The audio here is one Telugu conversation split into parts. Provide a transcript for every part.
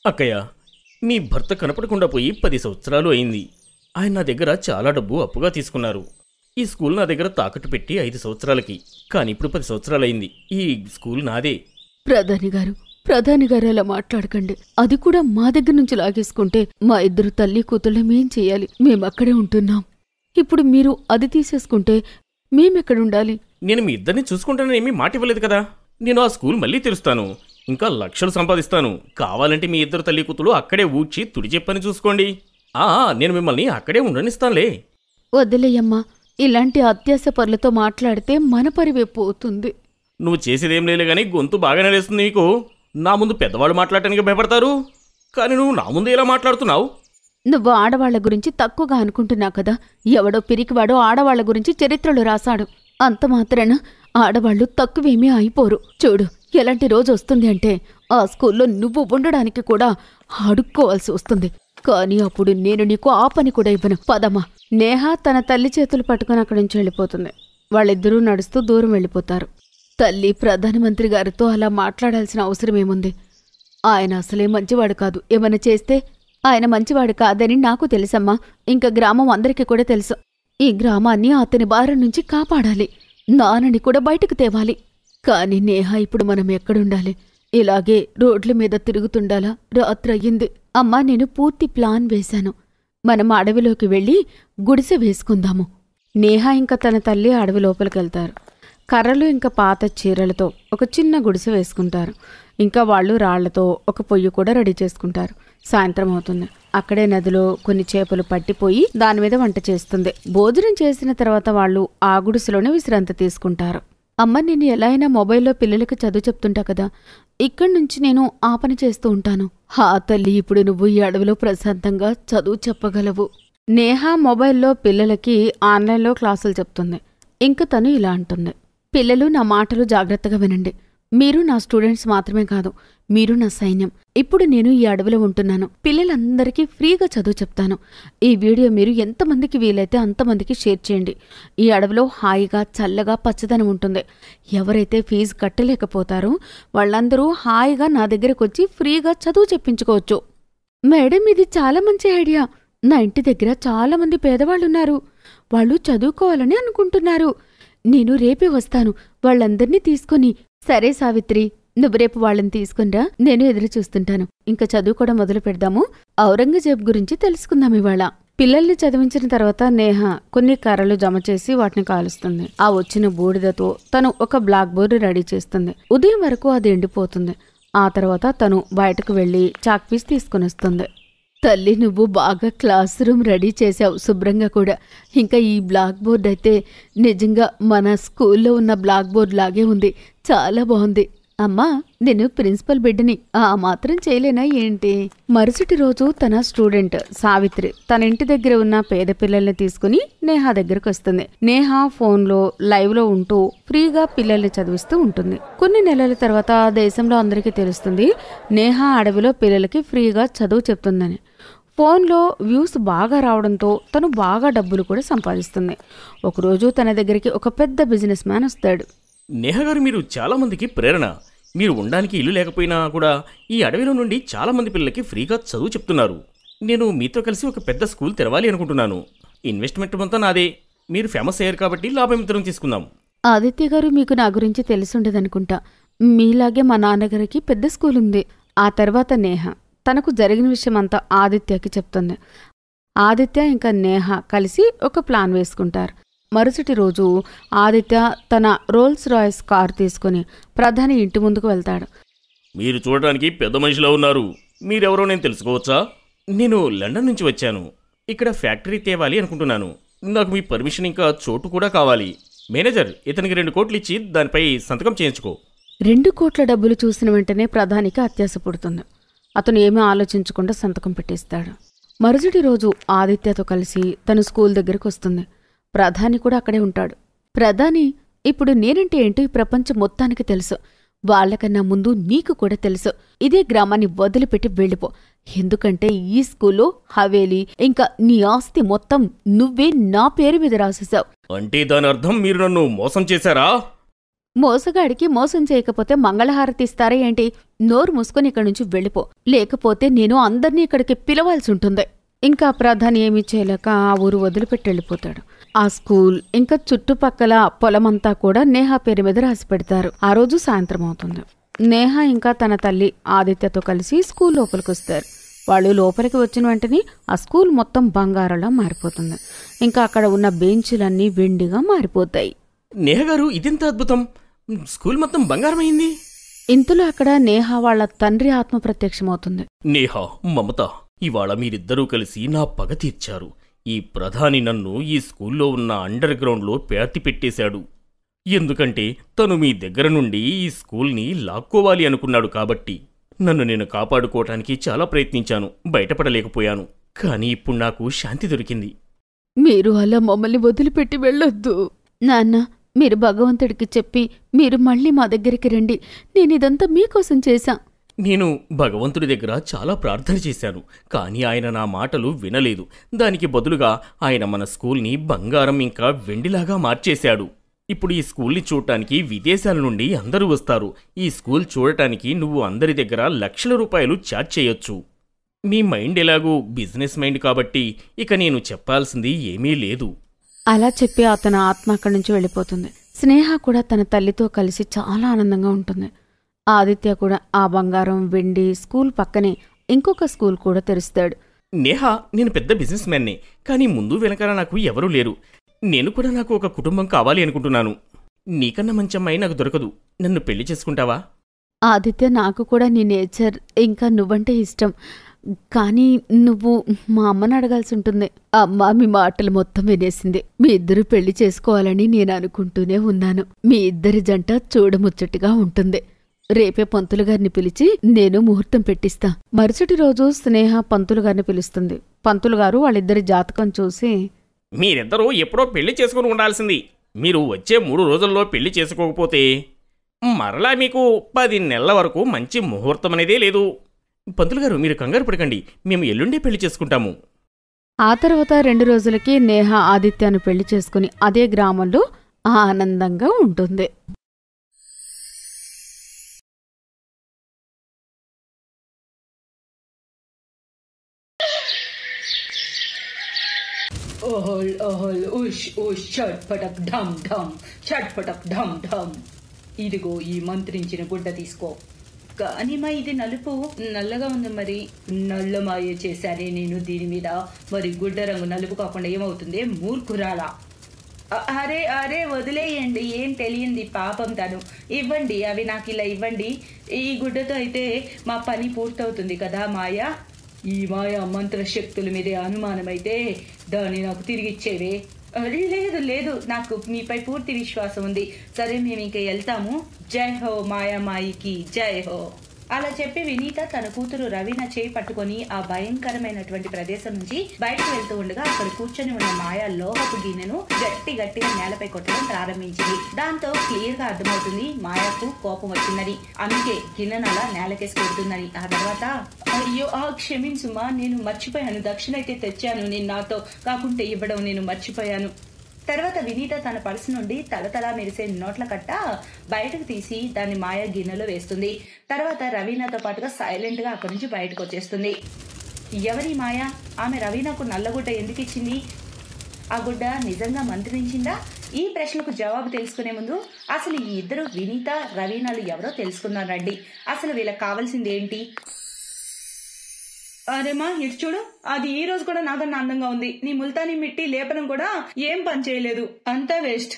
అక్కయ్య, మీ భర్త కనపడకుండా పోయి 10 సంవత్సరాలు అయింది. ఆయన నా దగ్గర చాలా డబ్బు అప్పుగా తీసుకున్నారు. ఈ స్కూల్ నా దగ్గర తాకట్టు పెట్టి 5 సంవత్సరాలకి. కానీ ఇప్పుడు 10 సంవత్సరాలయింది. ఈ స్కూల్ నాదే. ప్రధాని గారు అలా మాట్లాడకండి. అది కూడా మా దగ్గర నుంచి లాగేసుకుంటే మా ఇద్దరు తల్లి కూతుళ్ళమేం చెయ్యాలి? మేమక్కడే ఉంటున్నాం. ఇప్పుడు మీరు అది తీసేసుకుంటే మేమెక్కడుండాలి? నేను మీ ఇద్దరిని చూసుకుంటానని మాట ఇవ్వలేదు కదా. నేను ఆ స్కూల్ మళ్ళీ తెరుస్తాను. ఇంకా లక్షలు సంపాదిస్తాను. కావాలంటే మీ ఇద్దరు తల్లి కూతులు అక్కడే ఊడ్చి తుడి చెప్పని చూసుకోండి. నేను మిమ్మల్ని అక్కడే ఉండనిస్తానులే. వదిలేయమ్మా, ఇలాంటి అత్యాశ పనులతో మాట్లాడితే మన పరివే పోతుంది. నువ్వు చేసేదేం లేలే గానీ గొంతు బాగానే లేస్తుంది నీకు. నా ముందు పెద్దవాళ్ళు మాట్లాడటానికి భయపడతారు, కానీ నువ్వు నా ముందు ఎలా మాట్లాడుతున్నావు? నువ్వు ఆడవాళ్ల గురించి తక్కువగా అనుకుంటున్నావు కదా. ఎవడో పిరికివాడో ఆడవాళ్ల గురించి చరిత్రలు రాశాడు. అంత మాత్రాన ఆడవాళ్లు తక్కువేమీ అయిపోరు. చూడు, ఎలాంటి రోజు వస్తుంది అంటే ఆ స్కూల్లో నువ్వు ఉండడానికి కూడా అడుక్కోవాల్సి వస్తుంది. కానీ అప్పుడు నేను నీకు ఆ పని కూడా ఇవ్వను. పదమ్మా. నేహ తన తల్లి చేతులు పట్టుకుని అక్కడి నుంచి వెళ్ళిపోతుంది. వాళ్ళిద్దరూ నడుస్తూ దూరం వెళ్ళిపోతారు. తల్లి ప్రధానమంత్రి గారితో అలా మాట్లాడాల్సిన అవసరమేముంది? ఆయన అసలే మంచివాడు కాదు. ఏమన్నా చేస్తే ఆయన మంచివాడు కాదని నాకు తెలుసమ్మా. ఇంకా గ్రామం అందరికీ కూడా తెలుసు. ఈ గ్రామాన్ని అతని బారి నుంచి కాపాడాలి. నాన్నని కూడా బయటకు తేవాలి. కాని నేహ, ఇప్పుడు మనం ఎక్కడుండాలి? ఇలాగే రోడ్ల మీద తిరుగుతుండాలా? రాత్రయ్యింది. అమ్మా, నేను పూర్తి ప్లాన్ వేశాను. మనం అడవిలోకి వెళ్ళి గుడిసె వేసుకుందాము. నేహ ఇంకా తన తల్లి అడవి లోపలికెళ్తారు. కర్రలు ఇంకా పాత చీరలతో ఒక చిన్న గుడిసె వేసుకుంటారు. ఇంకా వాళ్ళు రాళ్లతో ఒక పొయ్యి కూడా రెడీ చేసుకుంటారు. సాయంత్రం అవుతుంది. అక్కడే నదిలో కొన్ని చేపలు పట్టిపోయి దానిమీద వంట చేస్తుంది. భోజనం చేసిన తర్వాత వాళ్ళు ఆ గుడిసెలోనే విశ్రాంతి తీసుకుంటారు. అమ్మ, నేను ఎలా అయినా మొబైల్లో పిల్లలకి చదువు చెప్తుంటా కదా, ఇక్కడి నుంచి నేను ఆ పని చేస్తూ ఉంటాను. హా తల్లి, ఇప్పుడు నువ్వు ఈ అడవిలో ప్రశాంతంగా చదువు చెప్పగలవు. నేహ మొబైల్లో పిల్లలకి ఆన్లైన్లో క్లాసులు చెప్తుంది. ఇంక తను ఇలా అంటుంది: పిల్లలు, నా మాటలు జాగ్రత్తగా వినండి. మీరు నా స్టూడెంట్స్ మాత్రమే కాదు, మీరు నా సైన్యం. ఇప్పుడు నేను ఈ అడవిలో ఉంటున్నాను. పిల్లలందరికీ ఫ్రీగా చదువు చెప్తాను. ఈ వీడియో మీరు ఎంతమందికి వీలైతే అంతమందికి షేర్ చేయండి. ఈ అడవిలో హాయిగా చల్లగా పచ్చదనం ఉంటుంది. ఎవరైతే ఫీజు కట్టలేకపోతారో వాళ్ళందరూ హాయిగా నా దగ్గరకు వచ్చి ఫ్రీగా చదువు చెప్పించుకోవచ్చు. మేడం, ఇది చాలా మంచి ఐడియా. నా ఇంటి దగ్గర చాలా మంది పేదవాళ్ళున్నారు. వాళ్ళు చదువుకోవాలని అనుకుంటున్నారు. నేను రేపే వస్తాను వాళ్ళందర్నీ తీసుకొని. సరే సావిత్రి, నువ్వు రేపు వాళ్ళని తీసుకునిరా. నేను ఎదురు చూస్తుంటాను. ఇంకా చదువుకోవడం మొదలు పెడదాము. ఔరంగజేబ్ గురించి తెలుసుకుందాం ఇవాళ. పిల్లల్ని చదివించిన తర్వాత నేహ కొన్ని కర్రలు జమ చేసి వాటిని కాలుస్తుంది. ఆ వచ్చిన బూడిదతో తను ఒక బ్లాక్ బోర్డు రెడీ చేస్తుంది. ఉదయం వరకు అది ఎండిపోతుంది. ఆ తర్వాత తను బయటకు వెళ్లి చాక్పీస్ తీసుకుని వస్తుంది. తల్లి, నువ్వు బాగా క్లాస్ రూమ్ రెడీ చేశావు, శుభ్రంగా కూడా. ఇంకా ఈ బ్లాక్ బోర్డ్ అయితే నిజంగా మన స్కూల్లో ఉన్న బ్లాక్ బోర్డ్ లాగే ఉంది. చాలా బాగుంది. అమ్మా, నేను ప్రిన్సిపల్ బిడ్డని, ఆ మాత్రం చేయలేనా ఏంటి? మరుసటి రోజు తన స్టూడెంట్ సావిత్రి తన ఇంటి దగ్గర ఉన్న పేద పిల్లల్ని తీసుకుని నేహ దగ్గరకు వస్తుంది. నేహ ఫోన్లో లైవ్లో ఉంటూ ఫ్రీగా పిల్లల్ని చదివిస్తూ ఉంటుంది. కొన్ని నెలల తర్వాత దేశంలో అందరికీ తెలుస్తుంది నేహ అడవిలో పిల్లలకి ఫ్రీగా చదువు చెప్తుందని. ఫోన్లో వ్యూస్ బాగా రావడంతో తను బాగా డబ్బులు కూడా సంపాదిస్తుంది. ఒకరోజు తన దగ్గరికి ఒక పెద్ద బిజినెస్ మ్యాన్ వస్తాడు. నేహ గారు, మీరు చాలా మందికి ప్రేరణ. మీరు ఉండడానికి ఇల్లు లేకపోయినా కూడా ఈ అడవిలో నుండి చాలా మంది పిల్లలకి ఫ్రీగా చదువు చెప్తున్నారు. నేను మీతో కలిసి ఒక పెద్ద స్కూల్ తెరవాలి అనుకుంటున్నాను. ఇన్వెస్ట్మెంట్ మొత్తం నాదే. మీరు ఫేమస్ అయ్యారు కాబట్టి లాభం ఇద్దరం తీసుకుందాం. ఆదిత్య గారు, మీకు నా గురించి తెలిసుండదనుకుంటా. మీలాగే మా నాన్నగారికి పెద్ద స్కూల్ ఉంది. ఆ తర్వాత నేహ తనకు జరిగిన విషయం అంతా ఆదిత్యకి చెప్తుంది. ఆదిత్య ఇంకా నేహ కలిసి ఒక ప్లాన్ వేసుకుంటారు. మరుసటి రోజు ఆదిత్య తన రోల్స్ రాయ్స్ కారు తీసుకుని ప్రధాని ఇంటి ముందుకు వెళ్తాడు. మీరు చూడటానికి పెద్ద మనిషిలో ఉన్నారు. మీరెవరో నేను తెలుసుకోవచ్చా? నేను లండన్ నుంచి వచ్చాను. ఇక్కడ ఫ్యాక్టరీ తేవాలి అనుకుంటున్నాను. నాకు మీ పర్మిషన్ ఇంకా చోటు కూడా కావాలి. మేనేజర్, ఇతనికి 2 కోట్లు ఇచ్చి దానిపై సంతకం చేయించుకో. 2 కోట్ల డబ్బులు చూసిన వెంటనే ప్రధానికి అత్యాశ పుడుతుంది. అతను ఏమీ ఆలోచించకుండా సంతకం పెట్టేస్తాడు. మరుసటి రోజు ఆదిత్యతో కలిసి తన స్కూల్ దగ్గరకు వస్తుంది. ప్రధాని కూడా అక్కడే ఉంటాడు. ప్రధాని, ఇప్పుడు నేనంటే ఏంటో ఈ ప్రపంచం మొత్తానికి తెలుసు. వాళ్లకన్నా ముందు నీకు కూడా తెలుసు. ఇదే గ్రామాన్ని వదిలిపెట్టి వెళ్ళిపో. ఎందుకంటే ఈ స్కూల్లో హవేలీ ఇంకా నీ ఆస్తి మొత్తం నువ్వే నా పేరు మీద రాసేశావు. అంటే దాని అర్థం మీరు నన్ను మోసం చేశారా? మోసగాడికి మోసం చేయకపోతే మంగళహారతి ఇస్తారా ఏంటి? నోరు మూసుకొని ఇక్కడి నుంచి వెళ్ళిపో, లేకపోతే నేను అందర్నీ ఇక్కడికి పిలవాల్సి ఉంటుంది. ఇంకా ప్రధాని ఏమీ చేయలేక ఆ ఊరు వదిలిపెట్టి వెళ్ళిపోతాడు. ఆ స్కూల్ ఇంకా చుట్టుపక్కల పొలమంతా కూడా నేహా పేరు మీద రాసి పెడతారు. ఆ రోజు సాయంత్రం అవుతుంది. నేహా ఇంకా తన తల్లి ఆదిత్యతో కలిసి స్కూల్ లోపలికొస్తారు. వాళ్ళు లోపలికి వచ్చిన వెంటనే ఆ స్కూల్ మొత్తం బంగారంలా మారిపోతుంది. ఇంకా అక్కడ ఉన్న బెంచులన్నీ వెండిగా మారిపోతాయి. నేహ గారు, ఇదెంత అద్భుతం! స్కూల్ మొత్తం బంగారం అయింది. ఇంతలో అక్కడ నేహా వాళ్ళ తండ్రి ఆత్మ ప్రత్యక్షమవుతుంది. నేహా, మమత, ఇవాళ మీరిద్దరూ కలిసి నా పగ తీర్చారు. ఈ ప్రధాని నన్ను ఈ స్కూల్లో ఉన్న అండర్ గ్రౌండ్లో పేర్తి పెట్టేశాడు. ఎందుకంటే తను మీ దగ్గర నుండి ఈ స్కూల్ని లాక్కోవాలి అనుకున్నాడు. కాబట్టి నన్ను నేను కాపాడుకోవటానికి చాలా ప్రయత్నించాను, బయటపడలేకపోయాను. కానీ ఇప్పుడు నాకు శాంతి దొరికింది. మీరు అలా మమ్మల్ని వదిలిపెట్టి వెళ్ళొద్దు నాన్న. మీరు భగవంతుడికి చెప్పి మీరు మళ్ళీ మా దగ్గరికి రండి. నేనిదంతా మీకోసం చేశా. నేను భగవంతుడి దగ్గర చాలా ప్రార్థన చేశాను, కానీ ఆయన నా మాటలు వినలేదు. దానికి బదులుగా ఆయన మన స్కూల్ని బంగారం ఇంకా వెండిలాగా మార్చేశాడు. ఇప్పుడు ఈ స్కూల్ని చూడటానికి విదేశాల నుండి అందరూ వస్తారు. ఈ స్కూల్ చూడటానికి నువ్వు అందరి దగ్గర లక్షల రూపాయలు ఛార్జ్ చేయొచ్చు. మీ మైండ్ ఎలాగూ బిజినెస్ మైండ్ కాబట్టి ఇక నేను చెప్పాల్సింది ఏమీ లేదు. అలా చెప్పి అతను ఆత్మ అక్కడి నుంచి వెళ్ళిపోతుంది. స్నేహ కూడా తన తల్లితో కలిసి చాలా ఆనందంగా ఉంటుంది. ఆదిత్య కూడా ఆ బంగారం వెండి స్కూల్ పక్కనే ఇంకొక స్కూల్ కూడా తెరుస్తాడు. నేహా, నేను పెద్ద బిజినెస్ మ్యాన్నే, కానీ ముందు వెనకాల నాకు ఎవరూ లేరు. నేను కూడా నాకు ఒక కుటుంబం కావాలి అనుకుంటున్నాను. నీకన్నా మంచి అమ్మాయి నాకు దొరకదు. నన్ను పెళ్లి చేసుకుంటావా? ఆదిత్య, నాకు కూడా నీ నేచర్ ఇంకా నువ్వంటే ఇష్టం. కానీ నువ్వు మా అమ్మని అడగాల్సి ఉంటుంది. అమ్మ మీ మాటలు మొత్తం వినేసింది. మీ ఇద్దరు పెళ్లి చేసుకోవాలని నేను అనుకుంటూనే ఉన్నాను. మీ ఇద్దరి జంట చూడముచ్చటిగా ఉంటుంది. రేపే పంతులు గారిని పిలిచి నేను ముహూర్తం పెట్టిస్తా. మరుసటి రోజు స్నేహ పంతులు గారిని పిలుస్తుంది. పంతులు గారు వాళ్ళిద్దరి జాతకం చూసి, మీరిద్దరూ ఎప్పుడో పెళ్లి చేసుకుని ఉండాల్సింది. మీరు వచ్చే 3 రోజుల్లో పెళ్లి చేసుకోకపోతే మరలా మీకు 10 నెలల వరకు మంచి ముహూర్తం అనేదే లేదు. పంతులు గారు, మీరు కంగారు పడకండి, మేము ఎల్లుండే పెళ్లి చేసుకుంటాము. ఆ తర్వాత 2 రోజులకి నేహ ఆదిత్యను పెళ్లి చేసుకుని అదే గ్రామంలో ఆనందంగా ఉంటుంది. ఓహోల్ ఓహోల్ ఉష్ ఉష్ చట్పటక్ ఢమ్ ఢమ్ చట్పటక్ ఢమ్ ఢమ్. ఇదిగో ఈ మంత్రించిన గుడ్డ తీసుకో. కానీ మా ఇది నలుపు నల్లగా ఉంది. మరి నల్ల మాయ చేశానే నేను దీని మీద. మరి గుడ్డ రంగు నలుపు కాకుండా ఏమవుతుంది? మూర్ఖురాలా! అరే అరే వదిలేయండి, ఏం తెలియంది పాపం తను. ఇవ్వండి, అవి నాకు ఇలా ఇవ్వండి. ఈ గుడ్డతో అయితే మా పని పూర్తవుతుంది కదా మాయా. ఈ మాయా మంత్రశక్తుల మీదే అనుమానమైతే దాన్ని నాకు తిరిగి ఇచ్చేవే. లేదు లేదు, నాకు మీపై పూర్తి విశ్వాసం ఉంది. సరే, మేము ఇంకా వెళ్తాము. జై హో మాయా మాయికి జై హో. అలా చెప్పి వినీత తన కూతురు రవీన చేయి పట్టుకుని ఆ భయంకరమైనటువంటి ప్రదేశం నుంచి బయటకు వెళ్తూ ఉండగా అక్కడ కూర్చొని ఉన్న మాయా లోహపు గిన్నెను గట్టిగా నేలపై కొట్టడం ప్రారంభించింది. దాంతో క్లియర్ గా అర్థమవుతుంది మాయాకు కోపం వచ్చిందని. అందుకే గిన్నెను అలా నేలకేసి కొడుతుందని. ఆ తర్వాత, అయ్యో క్షమించుమా, నేను మర్చిపోయాను. దక్షిణ అయితే తెచ్చాను, నేను నాతో కాకుంటే ఇవ్వడం నేను మర్చిపోయాను. తర్వాత వినీత తన పర్సు నుండి తలతలా మెరిసే నోట్ల కట్ట బయటకు తీసి దాన్ని మాయా గిన్నెలో వేస్తుంది. తర్వాత రవీనాతో పాటుగా సైలెంట్ గా అక్కడి నుంచి బయటకు వచ్చేస్తుంది. ఎవరి మాయా? ఆమె రవీనాకు నల్లగుడ్డ ఎందుకు ఇచ్చింది? ఆ గుడ్డ నిజంగా మంత్రించిందా? ఈ ప్రశ్నకు జవాబు తెలుసుకునే ముందు అసలు ఈ ఇద్దరు వినీత రవీనాలు ఎవరో తెలుసుకున్నారండి. అసలు వీళ్ళకి కావాల్సింది ఏంటి? అరేమా, ఇటు చూడు, అది ఈ రోజు కూడా నాకన్నా అందంగా ఉంది. నీ ముల్తానీ మిట్టి లేపనం కూడా ఏం పని చేయలేదు, అంతా వేస్ట్.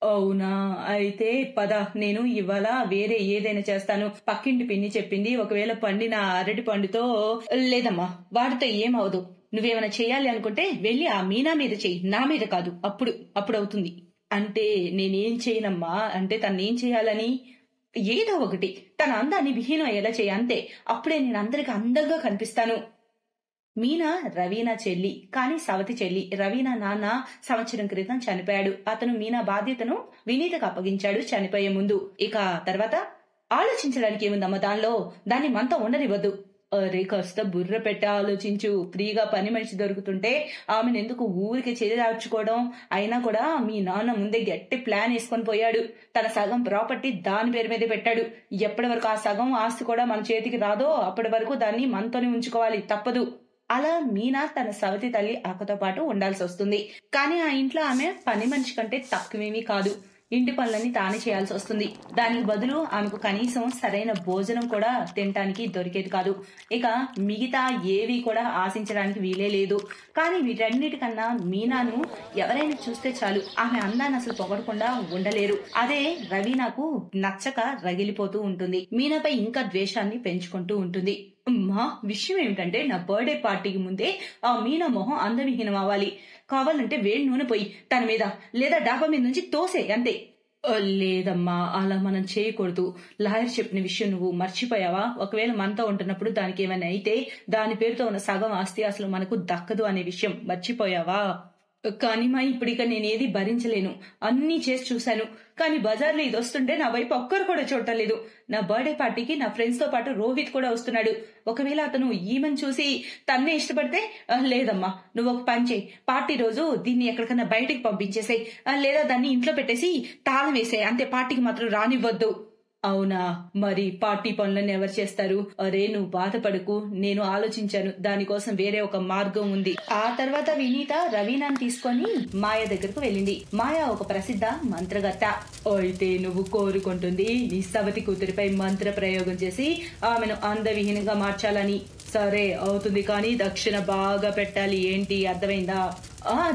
అవునా, అయితే పద, నేను ఇవాళ వేరే ఏదైనా చేస్తాను. పక్కింటి పిన్ని చెప్పింది, ఒకవేళ పండిన అరటి పండుతో. లేదమ్మా, వాటితో ఏమవదు. నువ్వేమైనా చేయాలి అనుకుంటే వెళ్ళి ఆ మీనా మీద చెయ్యి, నా మీద కాదు. అప్పుడు అవుతుంది. అంటే నేనేం చేయనమ్మా. అంటే తనేం చేయాలని? ఏదో ఒకటి, తన అందాన్ని విహీనం ఎలా అంతే. అప్పుడే నేను అందరికి అందంగా కనిపిస్తాను. మీనా రవీనా చెల్లి, కానీ సవతి చెల్లి. రవీనా నాన్న సంవత్సరం క్రితం చనిపోయాడు. అతను మీనా బాధ్యతను వినీతకు అప్పగించాడు చనిపోయే ముందు. ఇక తర్వాత ఆలోచించడానికి ఏముందమ్మా దానిలో? దాన్ని మనతో ఉండనివ్వద్దు. అరే కాస్త బుర్ర పెట్ట ఆలోచించు. ఫ్రీగా పని మనిషి దొరుకుతుంటే ఆమెను ఎందుకు ఊరికి చేదార్చుకోవడం? అయినా కూడా మీ నాన్న ముందే గట్టి ప్లాన్ వేసుకొని పోయాడు. తన సగం ప్రాపర్టీ దాని పేరు మీద పెట్టాడు. ఎప్పటి వరకు ఆ సగం ఆస్తి కూడా మన చేతికి రాదో అప్పటి వరకు దాన్ని మనతోనే ఉంచుకోవాలి, తప్పదు. అలా మీనా తన సవతి తల్లి అక్కతో పాటు ఉండాల్సి వస్తుంది. కానీ ఆ ఇంట్లో ఆమె పని మనిషి కంటే తక్కువేమీ కాదు. ఇంటి పనులన్నీ తానే చేయాల్సి వస్తుంది. దానికి బదులు ఆమెకు కనీసం సరైన భోజనం కూడా తినటానికి దొరికేది కాదు. ఇక మిగతా ఏవి కూడా ఆశించడానికి వీలే లేదు. కానీ వీటన్నిటికన్నా మీనాను ఎవరైనా చూస్తే చాలు ఆమె అందాన్ని అసలు పొగడకుండా ఉండలేరు. అదే రవీనాకు నచ్చక రగిలిపోతూ ఉంటుంది. మీనాపై ఇంకా ద్వేషాన్ని పెంచుకుంటూ ఉంటుంది. మా విషయం ఏమిటంటే నా బర్త్డే పార్టీకి ముందే ఆ మీనా మొహం అందవిహీనం అవ్వాలి. కావాలంటే వేడి నూనె పోయి తన మీద, లేదా డాబా మీద నుంచి తోసే అంతే. లేదమ్మా, అలా మనం చేయకూడదు. లాయర్ చెప్పిన విషయం నువ్వు మర్చిపోయావా? ఒకవేళ మనతో ఉంటున్నప్పుడు దానికి ఏమైనా అయితే దాని పేరుతో ఉన్న సగం ఆస్తి అసలు మనకు దక్కదు అనే విషయం మర్చిపోయావా? కానీ మా ఇప్పుడిక నేనేది భరించలేను. అన్నీ చేసి చూశాను. కానీ బజార్లో ఇది వస్తుంటే నా వైపు ఒక్కరు కూడా చూడలేదు. నా బర్త్డే పార్టీకి నా ఫ్రెండ్స్ తో పాటు రోహిత్ కూడా వస్తున్నాడు. ఒకవేళ అతను ఈమెను చూసి తన్నే ఇష్టపడితే, లేదమ్మా నువ్వు ఒక పని చేయి, పార్టీ రోజు దీన్ని ఎక్కడికన్నా బయటికి పంపించేసాయి, లేదా దాన్ని ఇంట్లో పెట్టేసి తాళం వేసాయి అంతే, పార్టీకి మాత్రం రానివ్వద్దు. అవునా, మరి పార్టీ పనులను ఎవరు చేస్తారు? అరే నువ్వు బాధపడకు, నేను ఆలోచించాను, దానికోసం వేరే ఒక మార్గం ఉంది. ఆ తర్వాత వినీత రవీనాని తీసుకొని మాయ దగ్గరకు వెళ్ళింది. మాయ ఒక ప్రసిద్ధ మంత్రగత్త. అయితే నువ్వు కోరుకుంటుంది నీ సవతి కూతురిపై మంత్ర ప్రయోగం చేసి ఆమెను అందవిహీనంగా మార్చాలని. సరే అవుతుంది, కానీ దక్షిణ బాగా పెట్టాలి. ఏంటి, అర్థమైందా?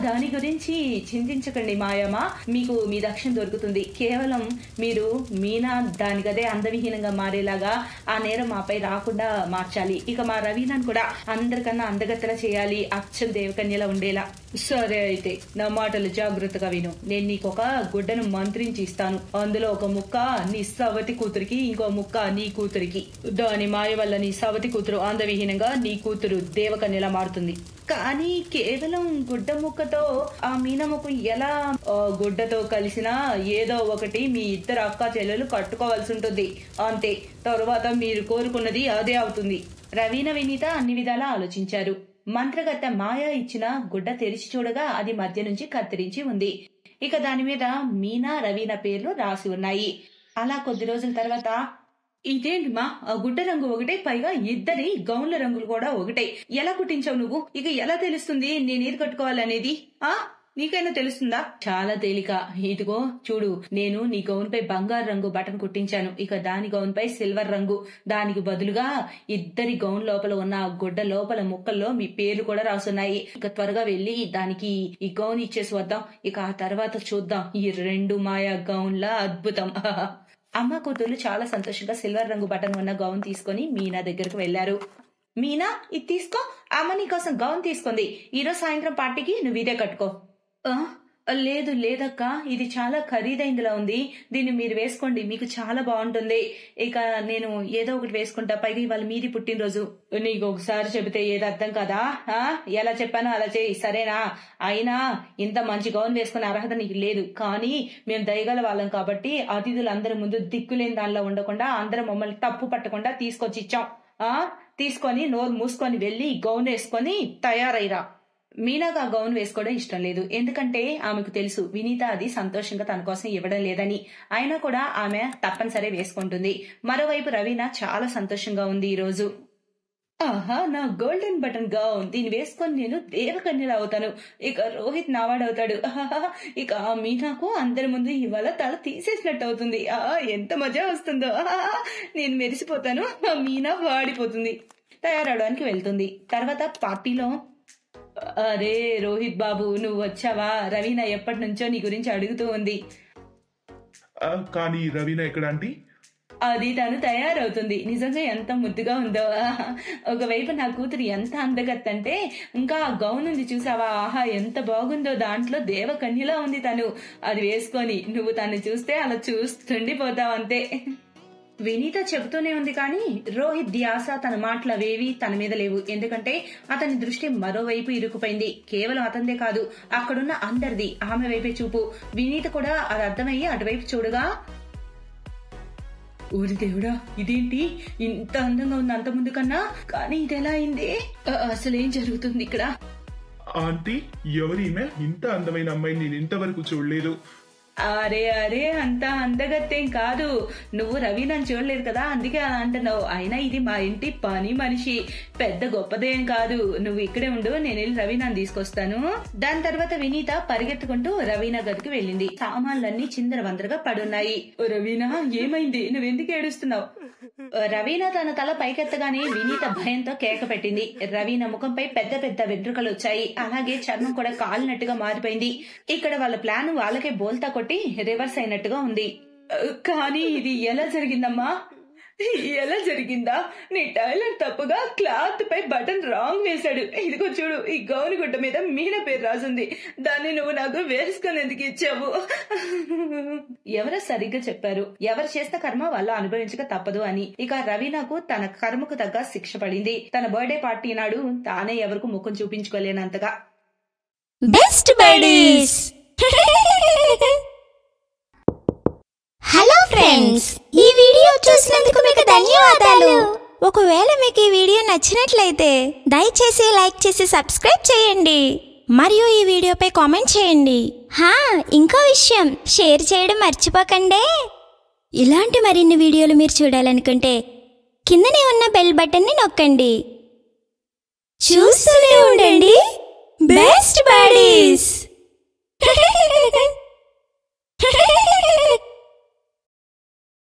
దాని గురించి చింతించకండి మాయమ్మ, మీకు మీ దక్షిణ దొరుకుతుంది. కేవలం మీరు మీనా దానికదే అందవిహీనంగా మారేలాగా ఆ నేరం మాపై రాకుండా మార్చాలి. ఇక మా రవీనాను కూడా అందరికన్నా అందగత్తెలా చేయాలి, అచ్చం దేవకన్యలా ఉండేలా. సరే అయితే నా మాటలు జాగ్రత్తగా విను. నేను నీకొక గుడ్డను మంత్రించి ఇస్తాను. అందులో ఒక ముక్క నీ సవతి కూతురికి, ఇంకో ముక్క నీ కూతురికి. దాని మాయ వల్ల నీ సవతి కూతురు అందవిహీనంగా, నీ కూతురు దేవకన్యలా మారుతుంది. కానీ కేవలం గుడ్డ ముక్కతో ఆ మీనా ముఖం ఎలా? గుడ్డతో కలిసినా ఏదో ఒకటి మీ ఇద్దరు అక్క చెల్లెలు కట్టుకోవాల్సి ఉంటుంది అంతే. తరువాత మీరు కోరుకున్నది అదే అవుతుంది. రవీన వినీత అన్ని విధాలా ఆలోచించారు. మంత్రగత్త మాయా ఇచ్చిన గుడ్డ తెరిచి చూడగా అది మధ్య నుంచి కత్తిరించి ఉంది. ఇక దాని మీద మీనా రవీన పేర్లు రాసి ఉన్నాయి. అలా కొద్ది రోజుల తర్వాత, ఇదేంటి మా, ఆ గుడ్డ రంగు ఒకటే, పైగా ఇద్దరి గౌన్ల రంగులు కూడా ఒకటే. ఎలా కుట్టించావు నువ్వు? ఇక ఎలా తెలుస్తుంది నేనేది కట్టుకోవాలనేది? నీకైనా తెలుస్తుందా? చాలా తేలిక. ఇదిగో చూడు, నేను నీ గౌన్ పై బంగారు రంగు బటన్ కుట్టించాను. ఇక దాని గౌన్ పై సిల్వర్ రంగు. దానికి బదులుగా ఇద్దరి గౌన్ లోపల ఉన్న గుడ్డ లోపల ముక్కల్లో మీ పేర్లు కూడా రాసున్నాయి. ఇక త్వరగా వెళ్లి దానికి ఈ గౌన్ ఇచ్చేసి వద్దాం. ఇక ఆ తర్వాత చూద్దాం ఈ రెండు మాయా గౌన్ల అద్భుతం. అమ్మ కూతుర్లు చాలా సంతోషంగా సిల్వర్ రంగు బటన్ ఉన్న గౌన్ తీసుకుని మీనా దగ్గరకు వెళ్లారు. మీనా, ఇది తీసుకో, అమ్మ నీకోసం గౌన్ తీసుకుంది. ఈరోజు సాయంత్రం పార్టీకి నువ్వు ఇదే కట్టుకో. లేదు లేదక్క, ఇది చాలా ఖరీదైందిలా ఉంది. దీన్ని మీరు వేసుకోండి, మీకు చాలా బాగుంటుంది. ఇక నేను ఏదో ఒకటి వేసుకుంటా, పైగా ఇవాళ మీది పుట్టినరోజు. నీకు ఒకసారి చెబితే ఏది అర్థం కదా? ఎలా చెప్పానో అలా చేయి, సరేనా? అయినా ఇంత మంచి గౌన్ వేసుకునే అర్హత నీకు లేదు. కానీ మేము దయగల వాళ్ళం కాబట్టి అతిథులందరి ముందు దిక్కులేని దానిలో ఉండకుండా అందరం మమ్మల్ని తప్పు పట్టకుండా తీసుకొచ్చి ఇచ్చాం. తీసుకొని నోరు మూసుకొని వెళ్లి గౌన్ వేసుకొని తయారైరా. మీనాకు ఆ గౌన్ వేసుకోవడం ఇష్టం లేదు. ఎందుకంటే ఆమెకు తెలుసు వినీత అది సంతోషంగా తన కోసం ఇవ్వడం లేదని. అయినా కూడా ఆమె తప్పనిసరి వేసుకుంటుంది. మరోవైపు రవీన చాలా సంతోషంగా ఉంది ఈ రోజు. ఆహా, నా గోల్డెన్ బటన్ గౌన్, దీన్ని వేసుకొని నేను దేవకన్యలా అవుతాను. ఇక రోహిత్ నావాడవుతాడు. ఇక ఆ మీనాకు అందరి ముందు ఇవాళ తల తీసేసినట్టు అవుతుంది. ఎంత మజా వస్తుందో. నేను మెరిసిపోతాను, ఆ మీనా వాడిపోతుంది. తయారవడానికి వెళ్తుంది. తర్వాత పార్టీలో, అరే రోహిత్ బాబు, నువ్వు వచ్చావా? రవీన ఎప్పటి నుంచో నీ గురించి అడుగుతూ ఉంది. కానీ రవీన ఎక్కడ ఆంటీ? అది తను తయారవుతుంది. నిజంగా ఎంత ముద్దుగా ఉందో. ఒకవైపు నా కూతురు ఎంత అందగత్తంటే, ఇంకా ఆ గౌన్ ఉంది చూసావా, ఆహా ఎంత బాగుందో. దాంట్లో దేవకన్యలా ఉంది తను. అది వేసుకొని నువ్వు తను చూస్తే అలా చూస్తుండిపోతావు అంతే. వినీత చెబుతూనే ఉంది, కానీ రోహిత్ ధ్యాస తన మాటలు అవేవి తన మీద లేవు. ఎందుకంటే అతని దృష్టి మరోవైపు ఇరుకుపోయింది. కేవలం అతనిదే కాదు, అక్కడున్న అందరిది ఆమె వైపే చూపు. వినీత కూడా అది అర్థమయ్యి అటువైపు చూడగా, ఊరి దేవుడా, ఇదేంటి ఇంత అందంగా ఉంది అంత ముందు కన్నా? కానీ ఇది ఎలా అయింది? అసలేం జరుగుతుంది ఇక్కడ? ఆంటీ, ఎవరీమె? ఇంత అందమైన అమ్మాయిని నేను ఇంతవరకు చూడలేదు. అరే అరే, అంత అందగత్తేం కాదు. నువ్వు రవి నన్ను చూడలేదు కదా, అందుకే అలా అంటున్నావు. అయినా ఇది మా ఇంటి పని మనిషి, పెద్ద గొప్పదేం కాదు. నువ్వు ఇక్కడే ఉండు, నేను వెళ్ళి రవీనాని తీసుకొస్తాను. దాని తర్వాత వినీత పరిగెత్తుకుంటూ రవీనా గదికి వెళ్ళింది. సామాన్లన్నీ చిందరవందరగా పడున్నాయి. రవీనా, ఏమైంది? నువ్వెందుకు ఏడుస్తున్నావు? రవీనా తన తల పైకెత్తగానే వినీత భయంతో కేక పెట్టింది. రవీనా ముఖంపై పెద్ద పెద్ద వెంట్రుకలు వచ్చాయి. అలాగే చర్మం కూడా కాలినట్టుగా మారిపోయింది. ఇక్కడ వాళ్ళ ప్లాన్ వాళ్ళకే బోల్తా కొట్టి రివర్స్ అయినట్టుగా ఉంది. కానీ ఇది ఎలా జరిగిందమ్మా? ఎలా జరిగిందా? నీ టైలర్ తప్పుగా క్లాత్ పై బటన్ రాంగ్ వేశాడు. ఇదిగో చూడు, ఈ గౌను గుడ్డ మీద మీనా పేరు రాసింది. దాన్ని నువ్వు నాకు వేసుకొని ఎందుకు ఇచ్చావు? ఎవరో సరిగ్గా చెప్పారు, ఎవరు చేసిన కర్మ వాళ్ళు అనుభవించక తప్పదు అని. ఇక రవీనాకు తన కర్మకు తగ్గ శిక్ష పడింది. తన బర్త్డే పార్టీ నాడు తానే ఎవరికి ముఖం చూపించుకోలేనంతగా. Best buddies. హలో ఫ్రెండ్స్, ఈ వీడియో చూసినందుకు మీకు ధన్యవాదాలు. ఒకవేళ మీకు ఈ వీడియో నచ్చినట్లయితే దయచేసి లైక్ చేసి సబ్స్క్రైబ్ చేయండి మరియు ఈ వీడియోపై కామెంట్ చేయండి. ఇంకో విషయం, షేర్ చేయడం మర్చిపోకండి. ఇలాంటి మరిన్ని వీడియోలు మీరు చూడాలనుకుంటే కిందనే ఉన్న బెల్ బటన్ని నొక్కండి. చూస్తూనే ఉండండి బెస్ట్ బడీస్.